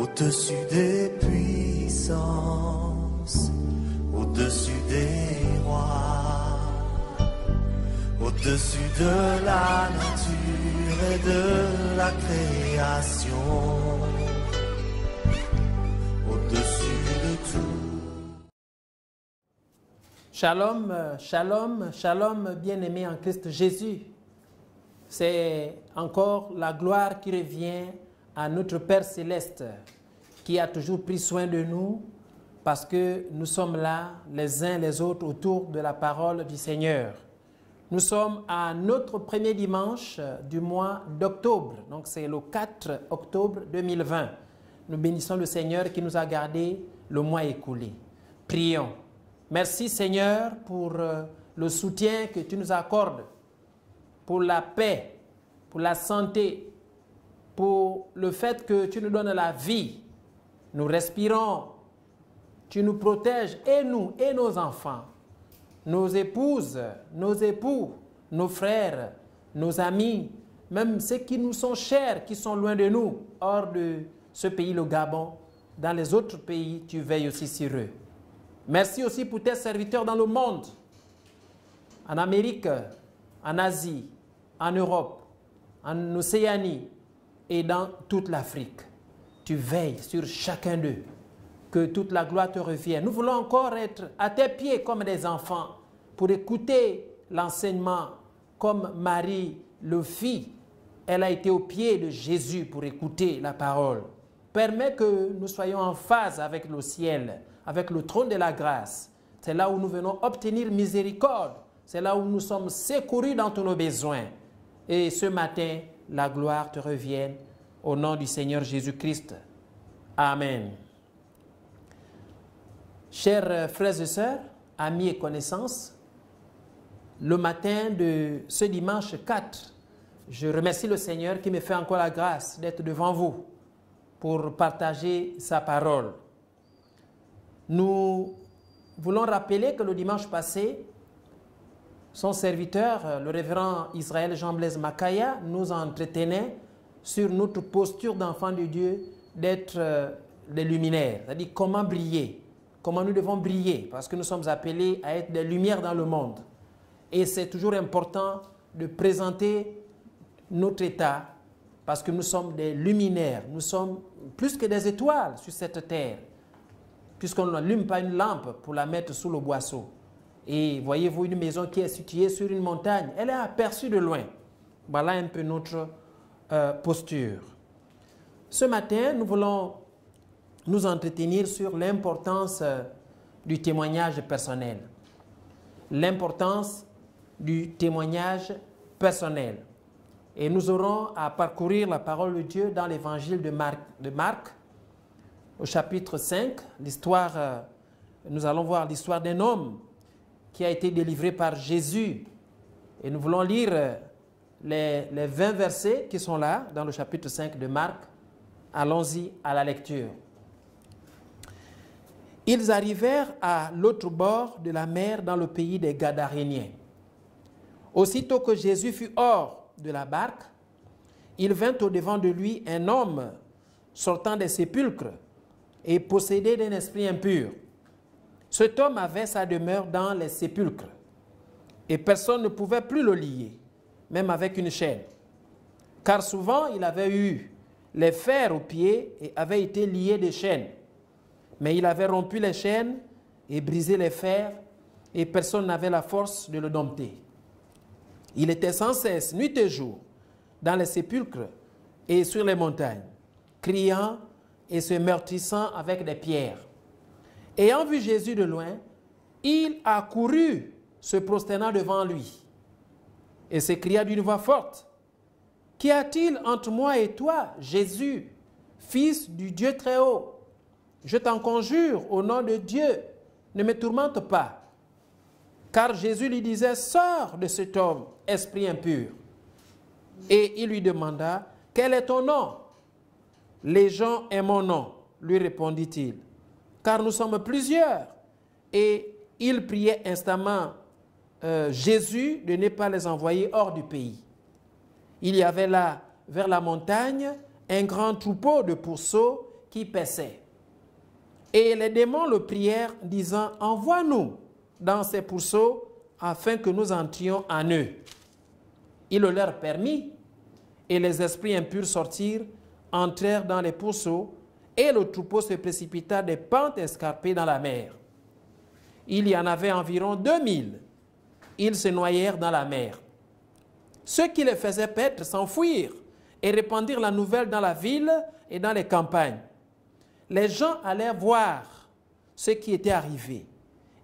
au-dessus des puissances, au-dessus des rois, au-dessus de la nature et de la création, au-dessus de tout. Shalom, shalom, shalom, bien-aimés en Christ Jésus. C'est encore la gloire qui revient à notre Père Céleste qui a toujours pris soin de nous parce que nous sommes là les uns les autres autour de la parole du Seigneur. Nous sommes à notre premier dimanche du mois d'octobre, donc c'est le 4 octobre 2020. Nous bénissons le Seigneur qui nous a gardé le mois écoulé. Prions. Merci Seigneur pour le soutien que tu nous accordes, pour la paix, pour la santé, pour le fait que tu nous donnes la vie. Nous respirons, tu nous protèges, et nous, et nos enfants, nos épouses, nos époux, nos frères, nos amis, même ceux qui nous sont chers, qui sont loin de nous, hors de ce pays, le Gabon, dans les autres pays, tu veilles aussi sur eux. Merci aussi pour tes serviteurs dans le monde, en Amérique, en Asie, en Europe, en Océanie et dans toute l'Afrique. Tu veilles sur chacun d'eux, que toute la gloire te revienne. Nous voulons encore être à tes pieds comme des enfants pour écouter l'enseignement comme Marie le fit. Elle a été au pied de Jésus pour écouter la parole. Permets que nous soyons en phase avec le ciel, avec le trône de la grâce. C'est là où nous venons obtenir miséricorde. C'est là où nous sommes secourus dans tous nos besoins. Et ce matin, la gloire te revienne au nom du Seigneur Jésus-Christ. Amen. Chers frères et sœurs, amis et connaissances, le matin de ce dimanche 4, je remercie le Seigneur qui me fait encore la grâce d'être devant vous pour partager sa parole. Nous voulons rappeler que le dimanche passé, son serviteur, le révérend Israël Jean-Blaise Makaya, nous entretenait sur notre posture d'enfant de Dieu d'être des luminaires, c'est-à-dire comment briller, comment nous devons briller, parce que nous sommes appelés à être des lumières dans le monde. Et c'est toujours important de présenter notre état, parce que nous sommes des luminaires, nous sommes plus que des étoiles sur cette terre, puisqu'on n'allume pas une lampe pour la mettre sous le boisseau. Et voyez-vous une maison qui est située sur une montagne, elle est aperçue de loin. Voilà un peu notre posture. Ce matin, nous voulons nous entretenir sur l'importance du témoignage personnel. L'importance du témoignage personnel. Et nous aurons à parcourir la parole de Dieu dans l'évangile de Marc, au chapitre 5, nous allons voir l'histoire d'un homme qui a été délivré par Jésus. Et nous voulons lire les 20 versets qui sont là, dans le chapitre 5 de Marc. Allons-y à la lecture. Ils arrivèrent à l'autre bord de la mer dans le pays des Gadaréniens. Aussitôt que Jésus fut hors de la barque, il vint au-devant de lui un homme sortant des sépulcres et possédé d'un esprit impur. Cet homme avait sa demeure dans les sépulcres et personne ne pouvait plus le lier, même avec une chaîne. Car souvent il avait eu les fers aux pieds et avait été lié de chaînes. Mais il avait rompu les chaînes et brisé les fers et personne n'avait la force de le dompter. Il était sans cesse, nuit et jour, dans les sépulcres et sur les montagnes, criant et se meurtrissant avec des pierres. Ayant vu Jésus de loin, il accourut, se prosternant devant lui, et s'écria d'une voix forte, « Qu'y a-t-il entre moi et toi, Jésus, Fils du Dieu très haut? Je t'en conjure, au nom de Dieu, ne me tourmente pas. » Car Jésus lui disait, « Sors de cet homme, esprit impur. » Et il lui demanda, « Quel est ton nom? » « Légion est mon nom, lui répondit-il, car nous sommes plusieurs. Et il priait instamment Jésus de ne pas les envoyer hors du pays. Il y avait là, vers la montagne, un grand troupeau de pourceaux qui paissait. Et les démons le prièrent, disant, « Envoie-nous dans ces pourceaux, afin que nous entrions en eux. » Il le leur permit, et les esprits impurs sortirent, entrèrent dans les pourceaux, et le troupeau se précipita des pentes escarpées dans la mer. Il y en avait environ 2000. Ils se noyèrent dans la mer. Ceux qui les faisaient paître s'enfuirent et répandirent la nouvelle dans la ville et dans les campagnes. Les gens allèrent voir ce qui était arrivé.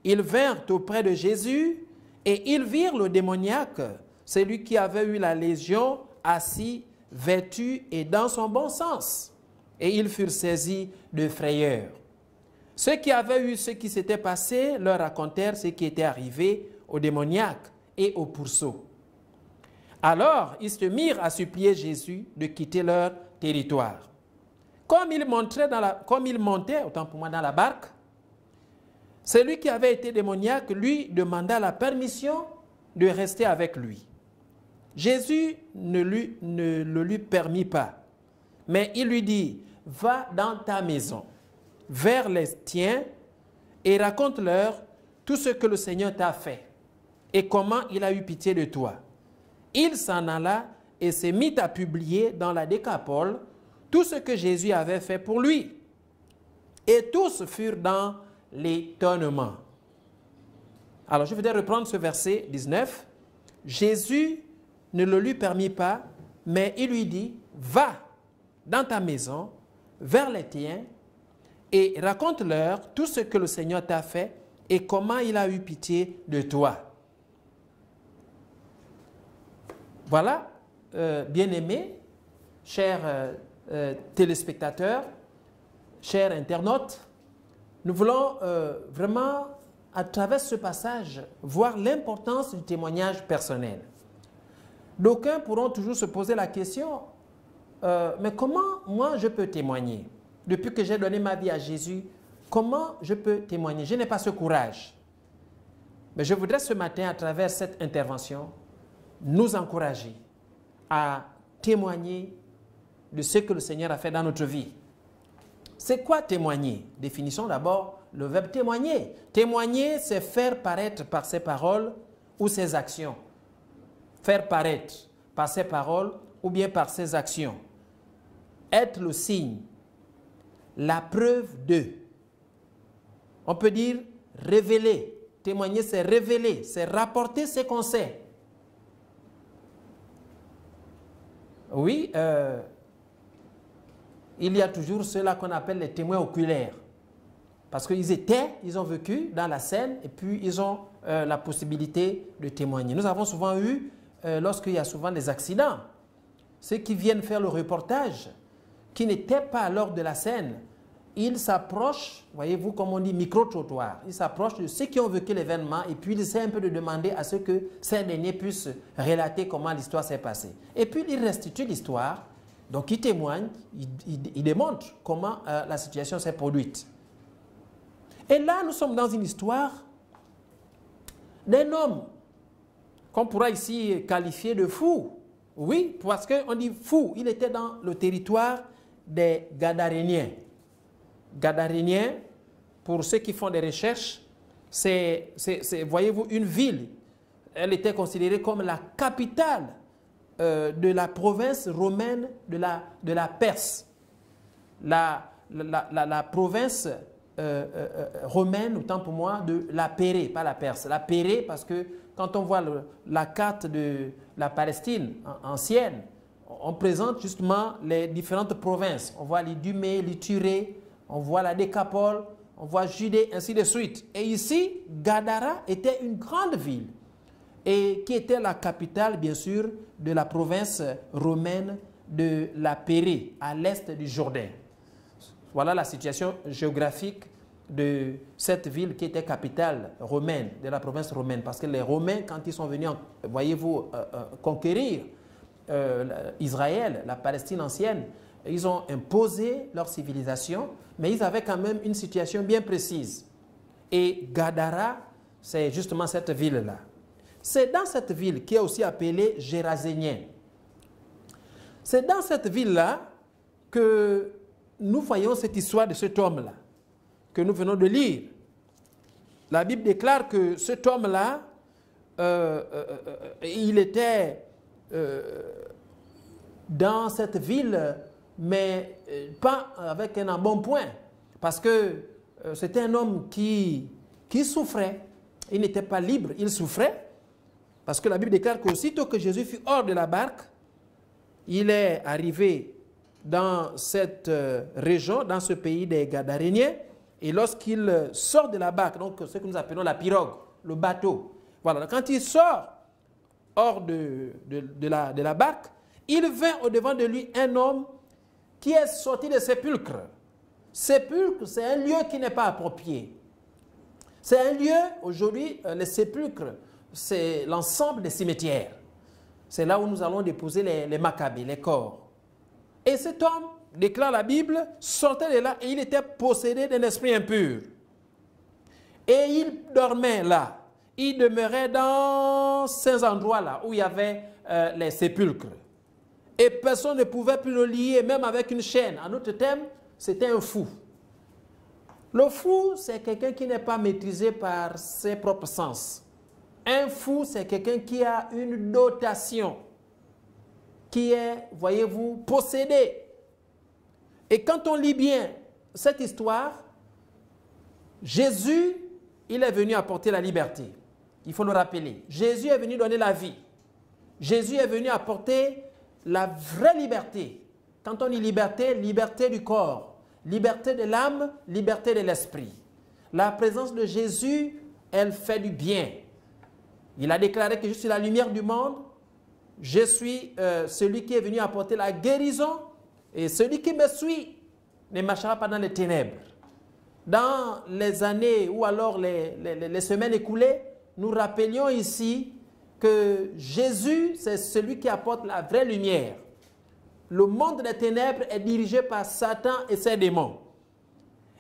Ils vinrent auprès de Jésus et ils virent le démoniaque, celui qui avait eu la légion, assis, vêtu et dans son bon sens. Et ils furent saisis de frayeur. Ceux qui avaient eu ce qui s'était passé leur racontèrent ce qui était arrivé au démoniaque et au pourceau. Alors ils se mirent à supplier Jésus de quitter leur territoire. Comme il montait, autant pour moi, dans la barque, celui qui avait été démoniaque lui demanda la permission de rester avec lui. Jésus ne le lui permit pas, mais il lui dit, « Va dans ta maison, vers les tiens, et raconte-leur tout ce que le Seigneur t'a fait, et comment il a eu pitié de toi. » Il s'en alla et se mit à publier dans la Décapole tout ce que Jésus avait fait pour lui. Et tous furent dans l'étonnement. Alors je voudrais reprendre ce verset 19. Jésus ne le lui permit pas, mais il lui dit, « Va dans ta maison, vers les tiens, et raconte-leur tout ce que le Seigneur t'a fait et comment il a eu pitié de toi. » Voilà, bien-aimés, chers téléspectateurs, chers internautes, nous voulons vraiment, à travers ce passage, voir l'importance du témoignage personnel. D'aucuns pourront toujours se poser la question, mais comment moi je peux témoigner? Depuis que j'ai donné ma vie à Jésus, comment je peux témoigner? Je n'ai pas ce courage. Mais je voudrais ce matin, à travers cette intervention, nous encourager à témoigner de ce que le Seigneur a fait dans notre vie. C'est quoi témoigner? Définissons d'abord le verbe témoigner. Témoigner, c'est faire paraître par ses paroles ou ses actions. Faire paraître par ses paroles ou bien par ses actions. Être le signe, la preuve de. On peut dire révéler. Témoigner, c'est révéler, c'est rapporter ce qu'on sait. Oui, il y a toujours ceux-là qu'on appelle les témoins oculaires. Parce ils ont vécu dans la scène et puis ils ont la possibilité de témoigner. Nous avons souvent eu, lorsqu'il y a souvent des accidents, ceux qui viennent faire le reportage, qui n'étaient pas lors de la scène, ils s'approchent, voyez-vous, comme on dit, micro-trottoir. Ils s'approchent de ceux qui ont vécu l'événement et puis ils essaient un peu de demander à ce que ces derniers puissent relater comment l'histoire s'est passée. Et puis ils restituent l'histoire, donc ils témoignent, ils démontrent comment la situation s'est produite. Et là, nous sommes dans une histoire d'un homme qu'on pourra ici qualifier de fou. Oui, parce qu'on dit fou, il était dans le territoire des Gadaréniens. Gadaréniens, pour ceux qui font des recherches, c'est voyez-vous, une ville. Elle était considérée comme la capitale de la province romaine de la Perse. La province romaine, autant pour moi, de la Pérée, pas la Perse. La Pérée, parce que quand on voit la carte de la Palestine ancienne, on présente justement les différentes provinces. On voit l'Idumée, l'Ithurée, on voit la Décapole, on voit Judée, ainsi de suite. Et ici, Gadara était une grande ville et qui était la capitale, bien sûr, de la province romaine de la Pérée, à l'est du Jourdain. Voilà la situation géographique de cette ville qui était capitale romaine, de la province romaine. Parce que les Romains, quand ils sont venus, voyez-vous, conquérir Israël, la Palestine ancienne, ils ont imposé leur civilisation, mais ils avaient quand même une situation bien précise. Et Gadara, c'est justement cette ville-là. C'est dans cette ville qui est aussi appelée Gérasénien. C'est dans cette ville-là que nous voyons cette histoire de cet homme-là que nous venons de lire. La Bible déclare que cet homme-là, il était dans cette ville, mais pas avec un embonpoint, parce que c'était un homme qui souffrait. Il n'était pas libre, il souffrait, parce que la Bible déclare qu'aussitôt que Jésus fut hors de la barque, il est arrivé dans cette région, dans ce pays des Gadaréniens, et lorsqu'il sort de la barque, donc ce que nous appelons la pirogue, le bateau, voilà, quand il sort hors de la barque, il vint au-devant de lui un homme qui est sorti de sépulcre. Sépulcre, c'est un lieu qui n'est pas approprié. C'est un lieu, aujourd'hui, les sépulcres, c'est l'ensemble des cimetières. C'est là où nous allons déposer les macabées, les corps. Et cet homme, déclare la Bible, sortait de là et il était possédé d'un esprit impur. Et il dormait là. Il demeurait dans ces endroits-là où il y avait les sépulcres. Et personne ne pouvait plus le lier, même avec une chaîne. En notre thème, c'était un fou. Le fou, c'est quelqu'un qui n'est pas maîtrisé par ses propres sens. Un fou, c'est quelqu'un qui a une dotation, qui est, voyez-vous, possédé. Et quand on lit bien cette histoire, Jésus, il est venu apporter la liberté. Il faut le rappeler. Jésus est venu donner la vie. Jésus est venu apporter la vraie liberté. Quand on dit liberté, liberté du corps, liberté de l'âme, liberté de l'esprit. La présence de Jésus, elle fait du bien. Il a déclaré que je suis la lumière du monde. Je suis celui qui est venu apporter la guérison. Et celui qui me suit ne marchera pas dans les ténèbres. Dans les années ou alors les semaines écoulées, nous rappelions ici que Jésus, c'est celui qui apporte la vraie lumière. Le monde des ténèbres est dirigé par Satan et ses démons.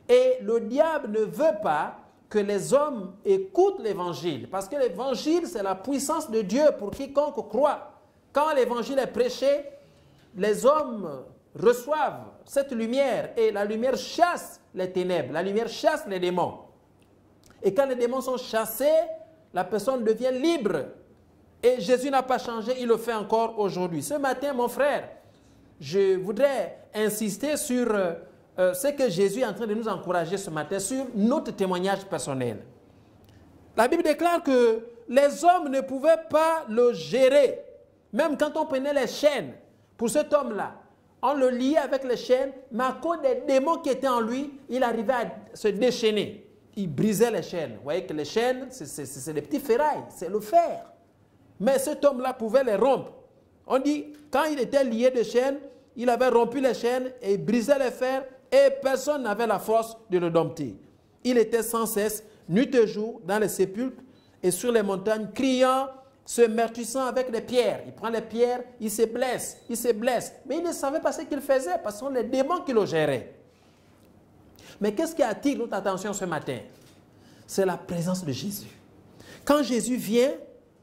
Et le diable ne veut pas que les hommes écoutent l'évangile. Parce que l'évangile, c'est la puissance de Dieu pour quiconque croit. Quand l'évangile est prêché, les hommes reçoivent cette lumière et la lumière chasse les ténèbres, la lumière chasse les démons. Et quand les démons sont chassés, la personne devient libre. Et Jésus n'a pas changé, il le fait encore aujourd'hui. Ce matin, mon frère, je voudrais insister sur ce que Jésus est en train de nous encourager ce matin, sur notre témoignage personnel. La Bible déclare que les hommes ne pouvaient pas le gérer. Même quand on prenait les chaînes pour cet homme-là, on le liait avec les chaînes, mais à cause des démons qui étaient en lui, il arrivait à se déchaîner. Il brisait les chaînes. Vous voyez que les chaînes, c'est des petits ferrailles, c'est le fer. Mais cet homme-là pouvait les rompre. On dit, quand il était lié de chaînes, il avait rompu les chaînes et brisé les fers et personne n'avait la force de le dompter. Il était sans cesse, nuit et jour, dans les sépulcres et sur les montagnes, criant, se meurtrissant avec des pierres. Il prend les pierres, il se blesse. Mais il ne savait pas ce qu'il faisait parce que ce sont les démons qui le géraient. Mais qu'est-ce qui attire notre attention ce matin? C'est la présence de Jésus. Quand Jésus vient,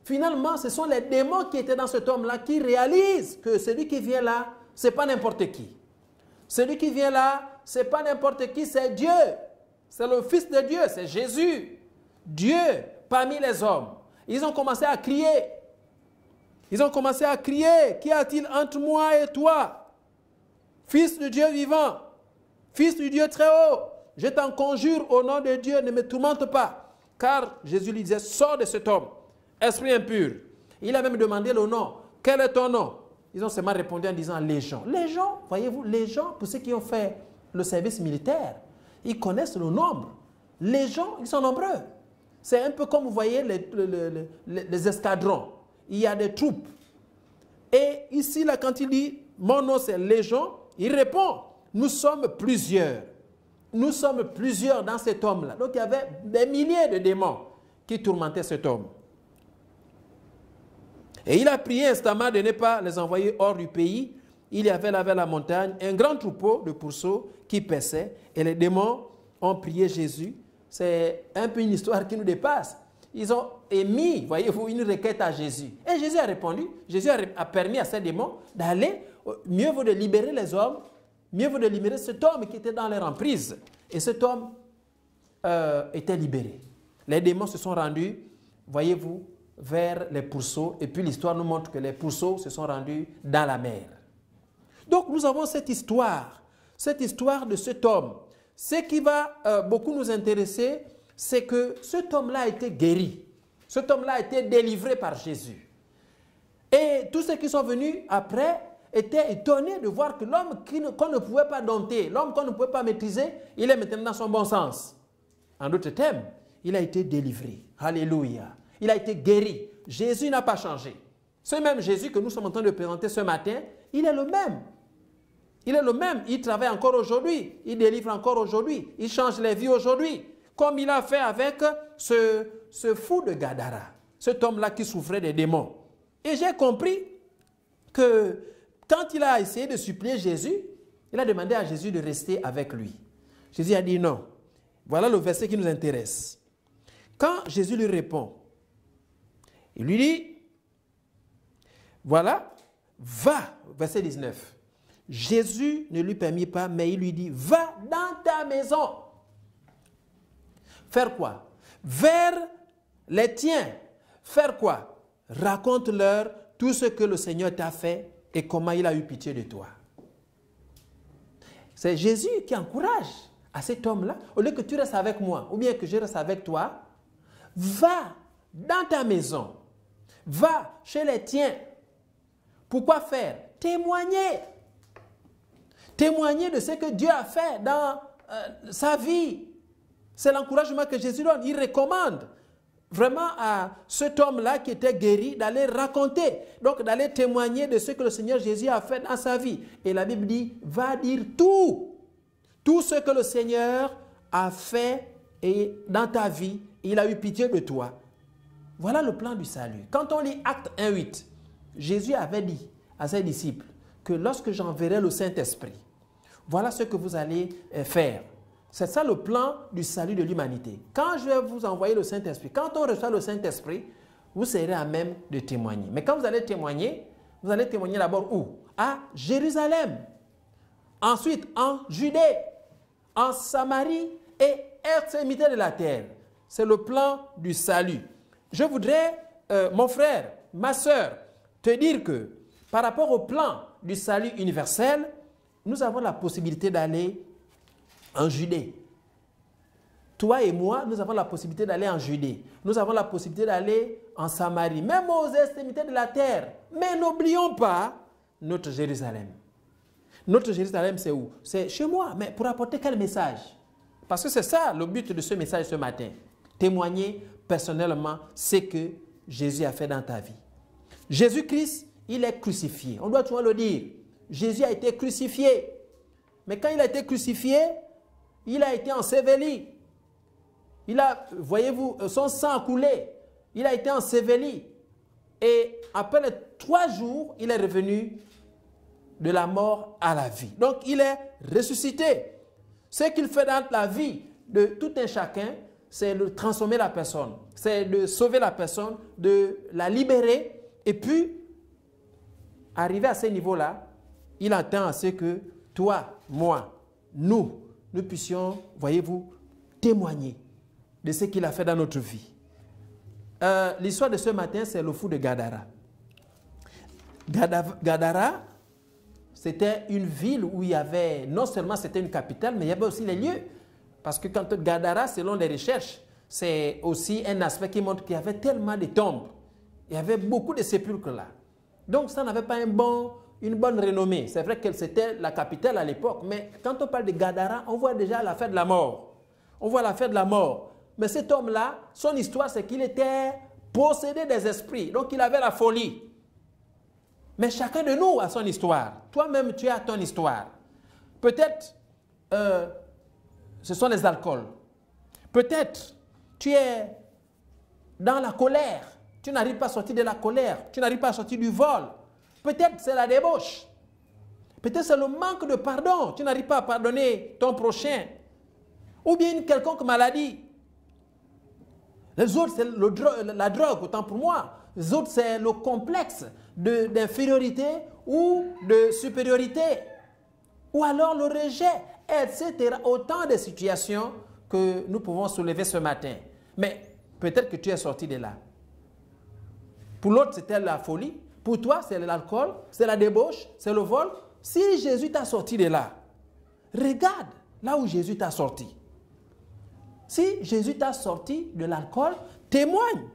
finalement, ce sont les démons qui étaient dans cet homme-là qui réalisent que celui qui vient là, ce n'est pas n'importe qui. Celui qui vient là, ce n'est pas n'importe qui, c'est Dieu. C'est le Fils de Dieu, c'est Jésus. Dieu parmi les hommes. Ils ont commencé à crier. Ils ont commencé à crier. Qu'y a-t-il entre moi et toi? Fils de Dieu vivant. Fils du Dieu très haut. Je t'en conjure au nom de Dieu, ne me tourmente pas. Car Jésus lui disait, sors de cet homme. Esprit impur. Il a même demandé le nom. Quel est ton nom? Ils ont seulement répondu en disant Légion. Légion, voyez-vous, les gens, pour ceux qui ont fait le service militaire, ils connaissent le nombre. Les gens, ils sont nombreux. C'est un peu comme vous voyez les escadrons. Il y a des troupes. Et ici, là, quand il dit mon nom c'est Légion, il répond nous sommes plusieurs. Nous sommes plusieurs dans cet homme-là. Donc il y avait des milliers de démons qui tourmentaient cet homme. Et il a prié instamment de ne pas les envoyer hors du pays. Il y avait là vers la montagne un grand troupeau de pourceaux qui paissaient. Et les démons ont prié Jésus. C'est un peu une histoire qui nous dépasse. Ils ont émis, voyez-vous, une requête à Jésus. Et Jésus a répondu. Jésus a permis à ces démons d'aller. Mieux vaut de libérer les hommes mieux vaut de libérer cet homme qui était dans leur emprise. Et cet homme était libéré. Les démons se sont rendus, voyez-vous, vers les pourceaux. Et puis l'histoire nous montre que les pourceaux se sont rendus dans la mer. Donc nous avons cette histoire de cet homme. Ce qui va beaucoup nous intéresser, c'est que cet homme-là a été guéri. Cet homme-là a été délivré par Jésus. Et tous ceux qui sont venus après étaient étonnés de voir que l'homme qu'on ne pouvait pas dompter, l'homme qu'on ne pouvait pas maîtriser, il est maintenant dans son bon sens. En d'autres termes, il a été délivré. Alléluia. Il a été guéri. Jésus n'a pas changé. Ce même Jésus que nous sommes en train de présenter ce matin, il est le même. Il est le même. Il travaille encore aujourd'hui. Il délivre encore aujourd'hui. Il change les vies aujourd'hui. Comme il a fait avec ce fou de Gadara. Cet homme-là qui souffrait des démons. Et j'ai compris que quand il a essayé de supplier Jésus, il a demandé à Jésus de rester avec lui. Jésus a dit non. Voilà le verset qui nous intéresse. Quand Jésus lui répond, il lui dit, voilà, va, verset 19. Jésus ne lui permit pas, mais il lui dit, va dans ta maison. Faire quoi? Vers les tiens. Faire quoi? Raconte-leur tout ce que le Seigneur t'a fait et comment il a eu pitié de toi. C'est Jésus qui encourage à cet homme-là, au lieu que tu restes avec moi, ou bien que je reste avec toi, va dans ta maison, va chez les tiens. Pourquoi faire? Témoigner. Témoigner de ce que Dieu a fait dans sa vie. C'est l'encouragement que Jésus donne. Il recommande vraiment à cet homme-là qui était guéri d'aller raconter, donc d'aller témoigner de ce que le Seigneur Jésus a fait dans sa vie. Et la Bible dit, va dire tout ce que le Seigneur a fait et dans ta vie, il a eu pitié de toi. Voilà le plan du salut. Quand on lit Acte 1:8, Jésus avait dit à ses disciples que lorsque j'enverrai le Saint-Esprit, voilà ce que vous allez faire. C'est ça le plan du salut de l'humanité. Quand je vais vous envoyer le Saint-Esprit, quand on reçoit le Saint-Esprit, vous serez à même de témoigner. Mais quand vous allez témoigner d'abord où? À Jérusalem. Ensuite, en Judée, en Samarie et extrémité de la terre. C'est le plan du salut. Je voudrais, mon frère, ma soeur, te dire que par rapport au plan du salut universel, nous avons la possibilité d'aller en Judée. Toi et moi, nous avons la possibilité d'aller en Judée. Nous avons la possibilité d'aller en Samarie, même aux extrémités de la terre. Mais n'oublions pas notre Jérusalem. Notre Jérusalem, c'est où? C'est chez moi. Mais pour apporter quel message? Parce que c'est ça le but de ce message ce matin. Témoigner personnellement ce que Jésus a fait dans ta vie. Jésus-Christ, il est crucifié. On doit toujours le dire. Jésus a été crucifié. Mais quand il a été crucifié, il a été enseveli. Il a, voyez-vous, son sang a coulé. Il a été enseveli. Et après les 3 jours, il est revenu de la mort à la vie. Donc, il est ressuscité. Ce qu'il fait dans la vie de tout un chacun, c'est de transformer la personne. C'est de sauver la personne, de la libérer. Et puis, arrivé à ce niveau-là, il attend à ce que toi, moi, nous puissions, voyez-vous, témoigner de ce qu'il a fait dans notre vie. L'histoire de ce matin, c'est le fou de Gadara. Gadara, c'était une ville où il y avait, non seulement c'était une capitale, mais il y avait aussi les lieux. Parce que quand Gadara, selon les recherches, c'est aussi un aspect qui montre qu'il y avait tellement de tombes. Il y avait beaucoup de sépulcres là. Donc ça n'avait pas une bonne renommée. C'est vrai que c'était la capitale à l'époque, mais quand on parle de Gadara, on voit déjà l'affaire de la mort. On voit l'affaire de la mort. Mais cet homme-là, son histoire, c'est qu'il était possédé des esprits. Donc il avait la folie. Mais chacun de nous a son histoire. Toi-même, tu as ton histoire. Peut-être, ce sont les alcools. Peut-être, tu es dans la colère. Tu n'arrives pas à sortir de la colère. Tu n'arrives pas à sortir du vol. Peut-être c'est la débauche. Peut-être c'est le manque de pardon. Tu n'arrives pas à pardonner ton prochain. Ou bien une quelconque maladie. Les autres, c'est la drogue, autant pour moi. Les autres, c'est le complexe d'infériorité ou de supériorité. ou alors le rejet, etc. Autant de situations que nous pouvons soulever ce matin. Mais peut-être que tu es sorti de là. Pour l'autre, c'était la folie. Pour toi, c'est l'alcool, c'est la débauche, c'est le vol. Si Jésus t'a sorti de là, regarde là où Jésus t'a sorti. Si Jésus t'a sorti de l'alcool, témoigne.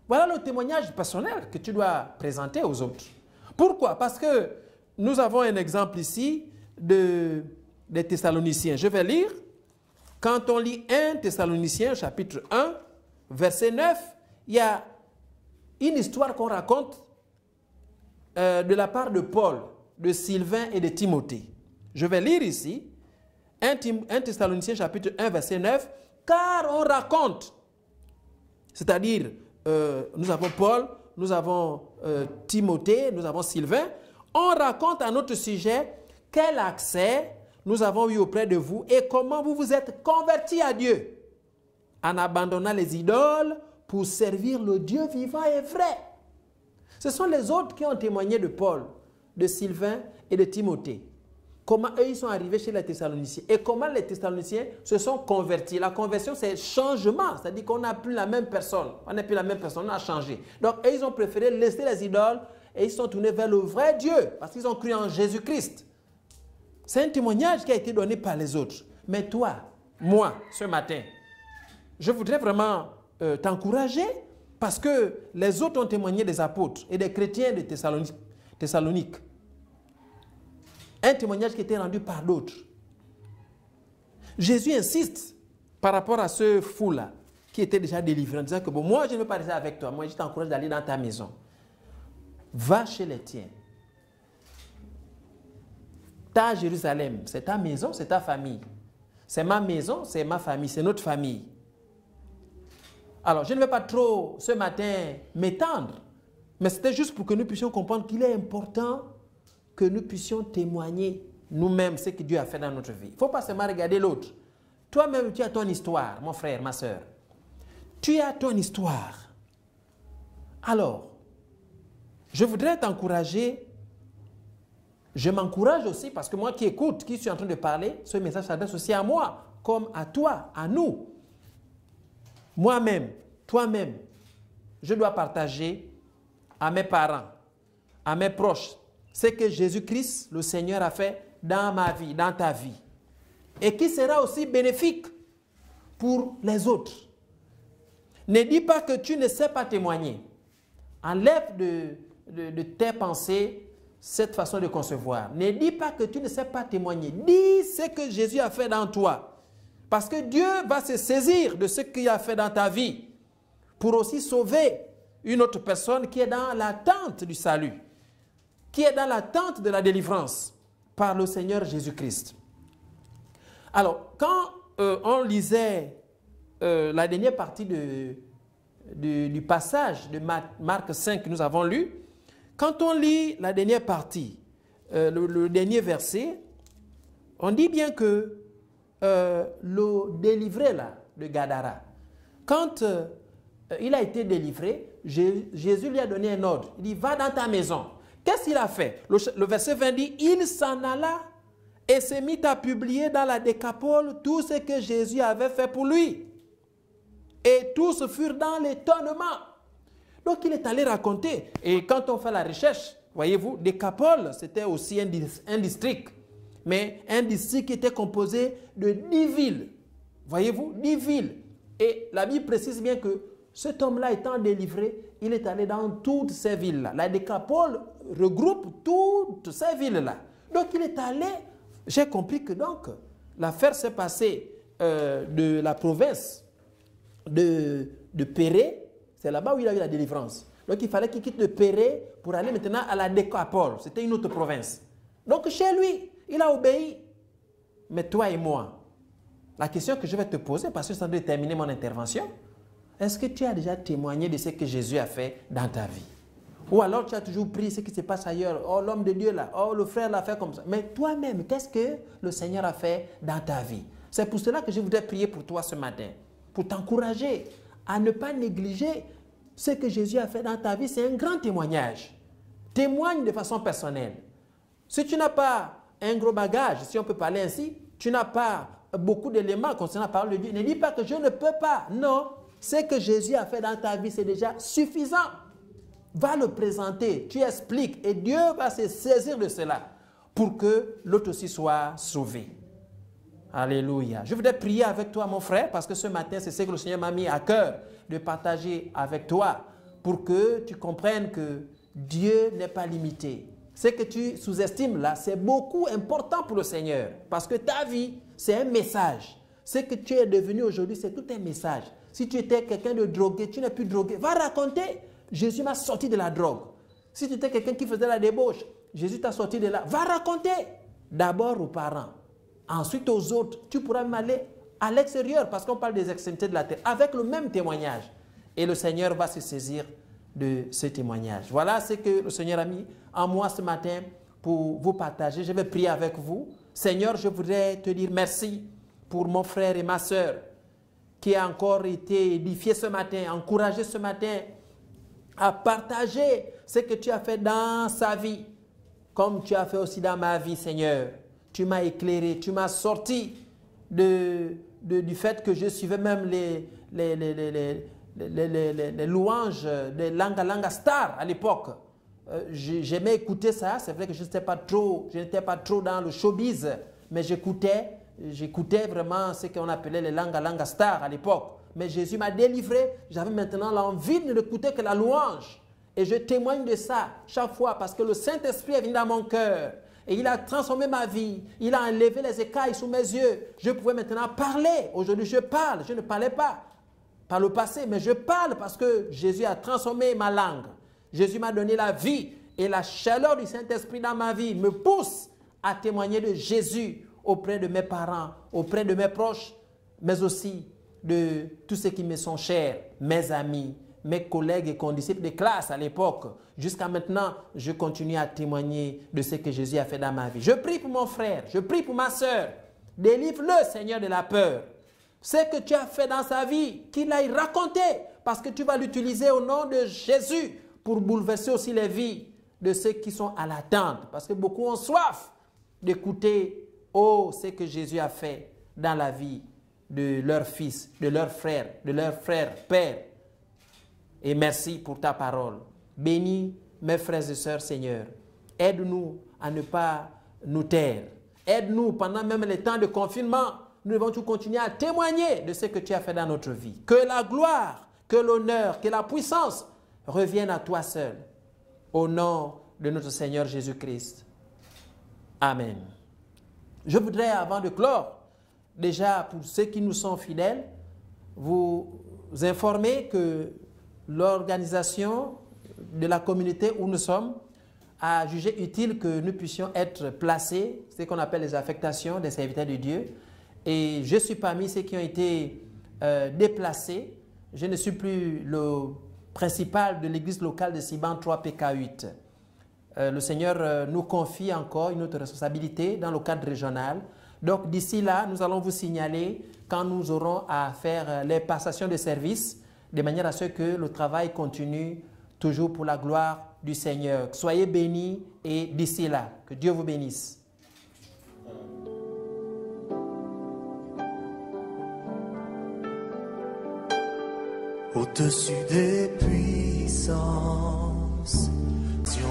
Voilà le témoignage personnel que tu dois présenter aux autres. Pourquoi? Parce que nous avons un exemple ici des Thessaloniciens. Je vais lire. Quand on lit 1 Thessaloniciens, chapitre 1, verset 9, il y a une histoire qu'on raconte de la part de Paul, de Sylvain et de Timothée. Je vais lire ici 1 Thessaloniciens, chapitre 1, verset 9, car on raconte, c'est-à-dire nous avons Paul, nous avons Timothée, nous avons Sylvain, on raconte à notre sujet quel accès nous avons eu auprès de vous et comment vous vous êtes convertis à Dieu en abandonnant les idoles pour servir le Dieu vivant et vrai. Ce sont les autres qui ont témoigné de Paul, de Sylvain et de Timothée. Comment eux, ils sont arrivés chez les Thessaloniciens et comment les Thessaloniciens se sont convertis. La conversion, c'est changement, c'est-à-dire qu'on n'a plus la même personne. On n'est plus la même personne, on a changé. Donc, eux, ils ont préféré laisser les idoles et ils sont tournés vers le vrai Dieu parce qu'ils ont cru en Jésus-Christ. C'est un témoignage qui a été donné par les autres. Mais toi, moi, ce matin, je voudrais vraiment t'encourager parce que les autres ont témoigné des apôtres et des chrétiens de Thessalonique. Un témoignage qui a été rendu par d'autres. Jésus insiste par rapport à ce fou-là qui était déjà délivré en disant que bon, moi je ne veux pas rester avec toi, moi je t'encourage d'aller dans ta maison. Va chez les tiens. Ta Jérusalem, c'est ta maison, c'est ta famille. C'est ma maison, c'est ma famille, c'est notre famille. Alors, je ne vais pas trop ce matin m'étendre, mais c'était juste pour que nous puissions comprendre qu'il est important que nous puissions témoigner nous-mêmes ce que Dieu a fait dans notre vie. Il ne faut pas seulement regarder l'autre. Toi-même, tu as ton histoire, mon frère, ma soeur. Tu as ton histoire. Alors, je voudrais t'encourager. Je m'encourage aussi parce que moi qui écoute, qui suis en train de parler, ce message s'adresse aussi à moi, comme à toi, à nous. Moi-même, toi-même, je dois partager à mes parents, à mes proches, ce que Jésus-Christ, le Seigneur, a fait dans ma vie, dans ta vie. Et qui sera aussi bénéfique pour les autres. Ne dis pas que tu ne sais pas témoigner. Enlève de tes pensées cette façon de concevoir. Ne dis pas que tu ne sais pas témoigner. Dis ce que Jésus a fait dans toi. Parce que Dieu va se saisir de ce qu'il a fait dans ta vie pour aussi sauver une autre personne qui est dans l'attente du salut, qui est dans l'attente de la délivrance par le Seigneur Jésus-Christ. Alors, quand on lisait la dernière partie du passage de Marc 5 que nous avons lu, quand on lit la dernière partie, le dernier verset, on dit bien que le délivré là, de Gadara, quand il a été délivré, Jésus lui a donné un ordre. Il dit, va dans ta maison. Qu'est-ce qu'il a fait? Le verset 20 dit, il s'en alla et s'est mis à publier dans la Décapole tout ce que Jésus avait fait pour lui. Et tous furent dans l'étonnement. Donc il est allé raconter. Et quand on fait la recherche, voyez-vous, Décapole, c'était aussi un district. Mais un district qui était composé de 10 villes. Voyez-vous, 10 villes. Et la Bible précise bien que cet homme-là étant délivré, il est allé dans toutes ces villes-là. La Décapole regroupe toutes ces villes-là. Donc il est allé, j'ai compris que donc l'affaire s'est passée de la province de Pérée. C'est là-bas où il a eu la délivrance. Donc il fallait qu'il quitte le Pérée pour aller maintenant à la Décapole. C'était une autre province. Donc chez lui, il a obéi. Mais toi et moi, la question que je vais te poser, parce que c'est en train de terminer mon intervention, est-ce que tu as déjà témoigné de ce que Jésus a fait dans ta vie? Ou alors tu as toujours pris ce qui se passe ailleurs. Oh, l'homme de Dieu là, oh, le frère l'a fait comme ça. Mais toi-même, qu'est-ce que le Seigneur a fait dans ta vie? C'est pour cela que je voudrais prier pour toi ce matin, pour t'encourager à ne pas négliger ce que Jésus a fait dans ta vie. C'est un grand témoignage. Témoigne de façon personnelle. Si tu n'as pas un gros bagage, si on peut parler ainsi. Tu n'as pas beaucoup d'éléments concernant la parole de Dieu. Ne dis pas que je ne peux pas. Non, ce que Jésus a fait dans ta vie, c'est déjà suffisant. Va le présenter, tu expliques et Dieu va se saisir de cela pour que l'autre aussi soit sauvé. Alléluia. Je voudrais prier avec toi, mon frère, parce que ce matin, c'est ce que le Seigneur m'a mis à cœur de partager avec toi pour que tu comprennes que Dieu n'est pas limité. Ce que tu sous-estimes là, c'est beaucoup important pour le Seigneur parce que ta vie, c'est un message. Ce que tu es devenu aujourd'hui, c'est tout un message. Si tu étais quelqu'un de drogué, tu n'es plus drogué. Va raconter, Jésus m'a sorti de la drogue. Si tu étais quelqu'un qui faisait la débauche, Jésus t'a sorti de là. Va raconter d'abord aux parents. Ensuite aux autres, tu pourras même aller à l'extérieur parce qu'on parle des extrémités de la terre avec le même témoignage. Et le Seigneur va se saisir de ce témoignage. Voilà ce que le Seigneur a mis en moi ce matin pour vous partager. Je vais prier avec vous. Seigneur, je voudrais te dire merci pour mon frère et ma soeur qui a encore été édifié ce matin, encouragé ce matin à partager ce que tu as fait dans sa vie, comme tu as fait aussi dans ma vie, Seigneur. Tu m'as éclairé, tu m'as sorti du fait que je suivais même les louanges de Langa Star à l'époque. J'aimais écouter ça. C'est vrai que je n'étais pas trop dans le showbiz, mais j'écoutais vraiment ce qu'on appelait les Langa Star à l'époque. Mais Jésus m'a délivré. J'avais maintenant l'envie de n'écouter que la louange. Et je témoigne de ça chaque fois parce que le Saint-Esprit est venu dans mon cœur. Et il a transformé ma vie. Il a enlevé les écailles sous mes yeux. Je pouvais maintenant parler. Aujourd'hui, je parle. Je ne parlais pas par le passé, mais je parle parce que Jésus a transformé ma langue. Jésus m'a donné la vie et la chaleur du Saint-Esprit dans ma vie me pousse à témoigner de Jésus auprès de mes parents, auprès de mes proches, mais aussi de tous ceux qui me sont chers, mes amis, mes collègues et condisciples de classe à l'époque. Jusqu'à maintenant, je continue à témoigner de ce que Jésus a fait dans ma vie. Je prie pour mon frère, je prie pour ma soeur. Délivre-le, Seigneur, de la peur. Ce que tu as fait dans sa vie, qu'il aille raconter, parce que tu vas l'utiliser au nom de Jésus pour bouleverser aussi les vies de ceux qui sont à l'attente. Parce que beaucoup ont soif d'écouter, ce que Jésus a fait dans la vie de leur fils, de leur frère, Père. Et merci pour ta parole. Bénis mes frères et sœurs, Seigneur. Aide-nous à ne pas nous taire. Aide-nous pendant même les temps de confinement. Nous devons tout continuer à témoigner de ce que tu as fait dans notre vie. Que la gloire, que l'honneur, que la puissance reviennent à toi seul. Au nom de notre Seigneur Jésus-Christ. Amen. Je voudrais, avant de clore, déjà pour ceux qui nous sont fidèles, vous informer que l'organisation de la communauté où nous sommes a jugé utile que nous puissions être placés, ce qu'on appelle les affectations des serviteurs de Dieu. Et je suis parmi ceux qui ont été déplacés. Je ne suis plus le principal de l'église locale de Siban 3 PK8. Le Seigneur nous confie encore une autre responsabilité dans le cadre régional. Donc d'ici là, nous allons vous signaler quand nous aurons à faire les passations de service, de manière à ce que le travail continue toujours pour la gloire du Seigneur. Soyez bénis et d'ici là, que Dieu vous bénisse. Au-dessus des puissances, Sion,